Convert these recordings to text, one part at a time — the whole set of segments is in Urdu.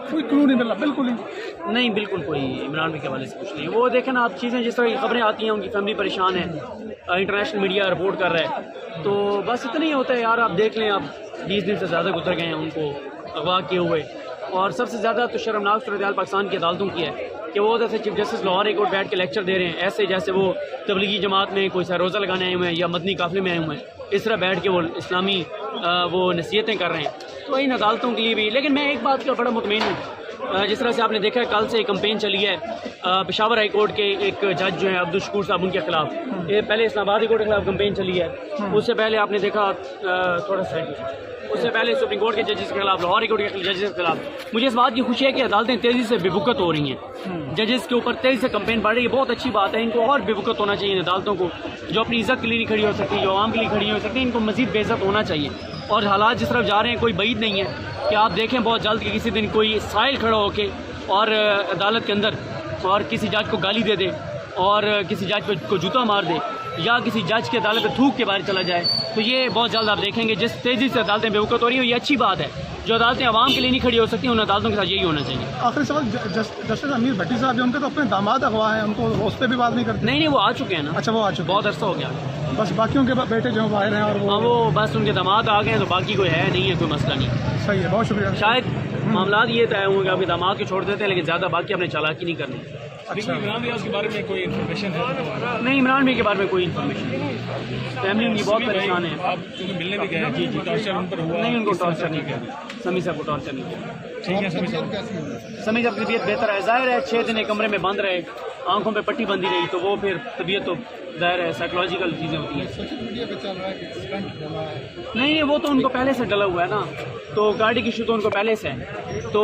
کوئی کلو نہیں مل رہا بالکل ہی نہیں، بالکل کوئی عمران بھائی کے حوالے سے کچھ نہیں. وہ دیکھیں نا آپ چیزیں جس طرح کی خبریں آتی ہیں، ان کی فیملی پریشان ہے، انٹرنیشنل میڈیا رپورٹ کر رہا ہے، تو بس اتنا ہی ہوتا ہے یار. آپ دیکھ لیں، اب 20 دن سے زیادہ گزر گئے ہیں ان کو اغوا کیے ہوئے. اور سب سے زیادہ تو شرمناک صورتحال پاکستان کی عدالتوں کی ہے کہ وہ جیسے chief justice Lahore high court بیٹھ کے لیکچر دے رہے ہیں، ایسے جیسے وہ تبلیغی جماعت میں کوئی سا روزہ لگانے آئے ہوئے ہیں یا مدنی قافلے میں آئے ہوئے ہیں، اس طرح بیٹھ کے وہ اسلامی وہ نصیحتیں کر رہے ہیں. تو ان عدالتوں کے لیے بھی، لیکن میں ایک بات کا بڑا مطمئن ہوں، جس طرح سے آپ نے دیکھا ہے کل سے کمپین چلی ہے پشاور ہائی کورٹ کے ایک جج جو ہیں عبدالشکور صاحب، ان کے خلاف پہلے اسلام آباد ہائی کورٹ کے خلاف کمپین چلی ہے. اس سے پہلے آپ نے دیکھا تھوڑا سا اس سے پہلے سپریم کورٹ کے ججز کے خلاف، لاہور ہائی کورٹ کے ججز کے خلاف. مجھے اس بات کی خوشی ہے کہ عدالتیں تیزی سے بے وقت ہو رہی ہیں، ججز کے اوپر تیزی سے کمپین بڑھ رہی ہے. بہت اچھی بات ہے. ان کو اور بے وقت ہونا چاہیے ان عدالتوں کو، جو اپنی عزت کے لیے نہیں کھڑی ہو سکتی، جو عوام کے لیے کھڑی ہو سکتی، ان کو مزید بے عزت ہونا چاہیے. اور حالات جس طرف جا رہے ہیں کوئی بعید نہیں ہے کہ آپ دیکھیں بہت جلد کہ کسی دن کوئی سائل کھڑا ہو کے اور عدالت کے اندر اور کسی جج کو گالی دے دے اور کسی جج کو جوتا مار دے یا کسی جج کے عدالت پہ تھوک کے باہر چلا جائے. تو یہ بہت جلد آپ دیکھیں گے. جس تیزی سے عدالتیں بے وقت ہو رہی ہیں یہ اچھی بات ہے. جو عدالتیں عوام کے لیے نہیں کھڑی ہو سکتی ان عدالتوں کے ساتھ یہی ہونا چاہیے. آخری سوال، جسٹس امیر بھٹی صاحب ان کے تو اپنے داماد اغوا ہیں، ان کو اس پہ بھی بات نہیں کرتے؟ نہیں، وہ آ چکے ہیں نا. اچھا، وہ آ چکے بہت عرصہ ہو گیا. بس باقیوں کے بیٹے جو باہر ہیں اور وہ بس ان کے داماد آ گئے ہیں، تو باقی کوئی ہے نہیں ہے، کوئی مسئلہ نہیں. صحیح ہے، بہت شکریہ. شاید معاملات یہ طے ہوں گے اپنے داماد کو چھوڑ دیتے ہیں، لیکن زیادہ باقی اپنے چالاکی نہیں کرنی. اچھا، عمران بھائی کے بارے میں کوئی انفارمیشن ہے؟ نہیں، عمران بھائی کے بارے میں کوئی انفارمیشن نہیں. فیملی ان کی بہت پریشان ہے. آپ کیونکہ ملنے بھی گئے، جی ٹارچر ان پر ہوا؟ نہیں، ان کو ٹارچر نہیں کیا. سمی صاحب کو ٹارچر نہیں کیا. ٹھیک ہے. سمی صاحب کی طبیعت بہتر ہے. ظاہر ہے 6 دن ایک کمرے میں بند رہے، آنکھوں پہ پٹی بندھی رہی، تو وہ پھر طبیعت تو ظاہر ہے سائیکولوجیکل چیزیں ہوتی ہیں. نہیں، وہ تو ان کو پہلے سے ڈلا ہوا ہے نا، تو گاڑی کی ایشو تو ان کو پہلے سے ہے. تو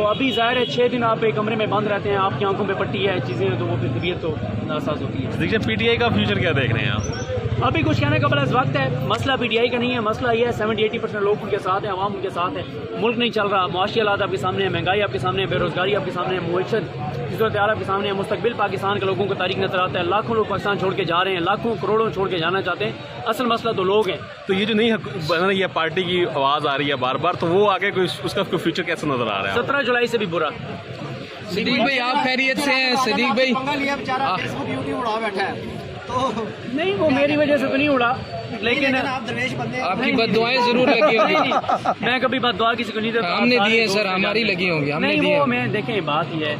ابھی ظاہر ہے 6 دن آپ ایک کمرے میں بند رہتے ہیں، آپ کی آنکھوں پہ پٹی ہے، چیزیں، تو وہ پھر طبیعت تو ناساز ہوتی ہے. دیکھیے پی ٹی آئی کا فیوچر کیا دیکھ رہے ہیں آپ؟ ابھی کچھ کہنے کا بڑا وقت ہے. مسئلہ پی ٹی آئی کا نہیں ہے، مسئلہ یہ ہے 70-80% لوگ ان کے ساتھ ہیں، عوام ان کے ساتھ ہے. ملک نہیں چل رہا، معاشی حالات آپ کے سامنے ہیں، مہنگائی آپ کے سامنے ہے، بے روزگاری آپ کے سامنے ہے، معیشت کی صورتحال آپ کے سامنے ہے. مستقبل پاکستان کے لوگوں کو تاریخ نظر آتا ہے. لاکھوں لوگ پاکستان چھوڑ کے جا رہے ہیں، لاکھوں کروڑوں چھوڑ کے جانا چاہتے ہیں. اصل مسئلہ تو لوگ ہیں. تو یہ جو نئی بن رہی ہے پارٹی کی آواز آ رہی ہے بار بار، تو وہ آگے کوئی اس کا فیوچر کیسے نظر آ رہا ہے؟ 17 جولائی سے بھی برا. صدیق بھائی آپ خیریت سے ہیں؟ صدیق بھائی نہیں، وہ میری وجہ سے تو نہیں اڑا، لیکن آپ کی بد دعائیں ضرور لگی ہوں گی. میں کبھی بد دعا کسی کو نہیں دیتا. ہم نے دی ہیں سر، ہماری لگی ہوں گی، ہم نے دی نہیں، وہ ہیں. میں دیکھیں بات یہ ہے،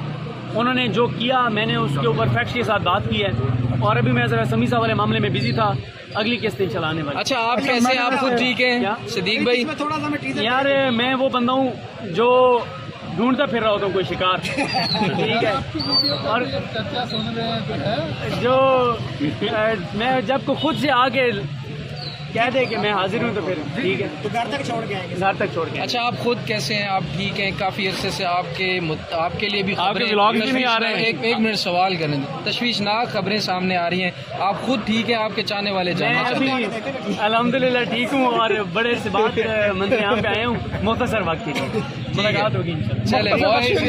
انہوں نے جو کیا میں نے اس کے اوپر فیکٹس کے ساتھ بات کی ہے. اور ابھی میں ذرا سمی صاحب والے معاملے میں بزی تھا، اگلی قسطیں چلانے والی. اچھا، آپ کیسے، آپ خود ٹھیک ہیں صدیق بھائی؟ یار میں وہ بندہ ہوں جو ڈھونڈتا پھر رہا ہوتا ہوں کوئی شکار. ٹھیک ہے. اور جو میں جب کو خود سے آگے کہہ دے کہ میں حاضر ہوں تو پھر ٹھیک ہے. تو گھر تک چھوڑ کے. اچھا، آپ خود کیسے ہیں؟ آپ ٹھیک ہیں؟ کافی عرصے سے آپ کے لیے بھی خبریں، ایک منٹ سوال کریں، تشویشناک خبریں سامنے آ رہی ہیں. آپ خود ٹھیک ہیں؟ آپ کے چاہنے والے جاننا چاہتے ہیں. میں الحمدللہ ٹھیک ہوں، اور بڑے سے بات منظر یہاں پہ آئے ہوں. مختصر وقت کی ملاقات ہوگی انشاءاللہ. چلے، بہت شکریہ.